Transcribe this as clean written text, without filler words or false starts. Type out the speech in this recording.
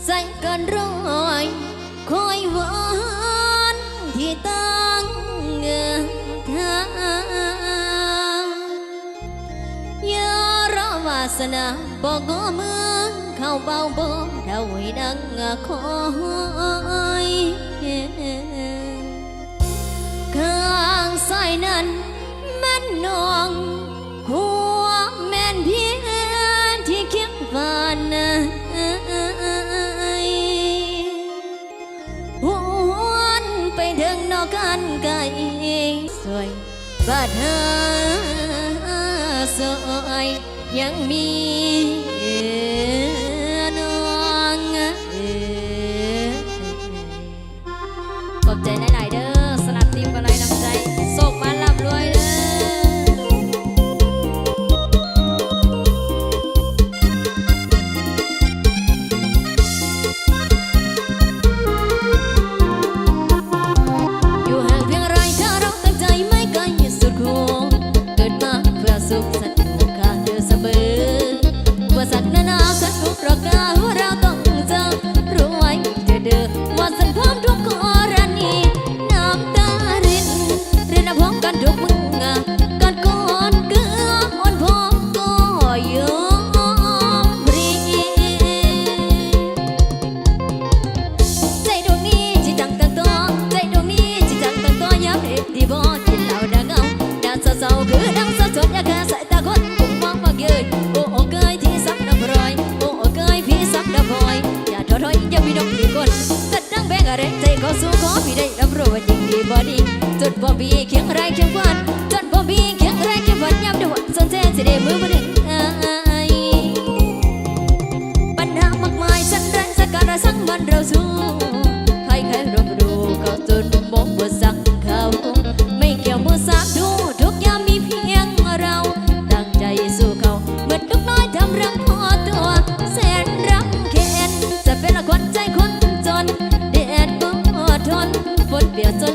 ใจเกินร้อยคอยหวานที่ตั้งทางอย่ารอวาสนาบอกก็มือเข้าเบาบ่เดาไว้ดังคอยข้างซ้ายนั้นแม่นน้องหัวแม่นเพียงที่เคียงฝันหวนไปถึงนอกกันไกลสวยบาดหาสวยยังมีน้องขอบใจหลายๆเด้อสลับทีมอะไรนำใจโศกมาลับรวยเด้ออยู่ห่างเพียงไรถ้าเราตั้งใจไม่ไกลสุดคู่เกิดมาเพื่อสุขสันต์ข้างเธอเสมอว่าสักนานาสักทุกประการว่าเราต้องเจอรู้ไว้เธอเด้อว่าสันพร้อมทุกกรณีน้ำตารินพร้อมกันทุกมึงกันก่อนเกือบอ่อนพอก็ยอมรีใจดวงนี้ที่จังตั้งตัวใจดวงนี้ที่จังตั้งตัวย้ำเด็ดดีบ่กินเหล้าดังเอาดังเศร้าๆคือดังสะสดอยากแค่สายตาคนคงมองว่าเกยโอ้โอ้เกยที่ซับน้ำรอยโอ้โอ้เกยพี่ซับน้ำพลอยอย่าท้อถอยอย่ามีดอกดีคนกัดดังแบงอะไรใจก็สู้ขอพี่ได้รับรู้ว่าจริงดีบ่ดีจดบ่บีเคียงไรเคียงฝันจดบ่บีเคียงไรเคียงฝันย้ำด้วยสนใจสิได้มือมาดึงปัญหามากมายฉันแรงสักการะสังมันเราสู้ใครรับรู้ก็จนมองว่าสักเขาไม่เกี่ยวมือสักดูทุกยามมีเพียงเราตั้งใจสู้เขาเหมือนลูกน้อยทำรังพอตัวแสนรักแค้นจะเป็นละคนใจคนจนแดดก็ทนฝนเปียกจน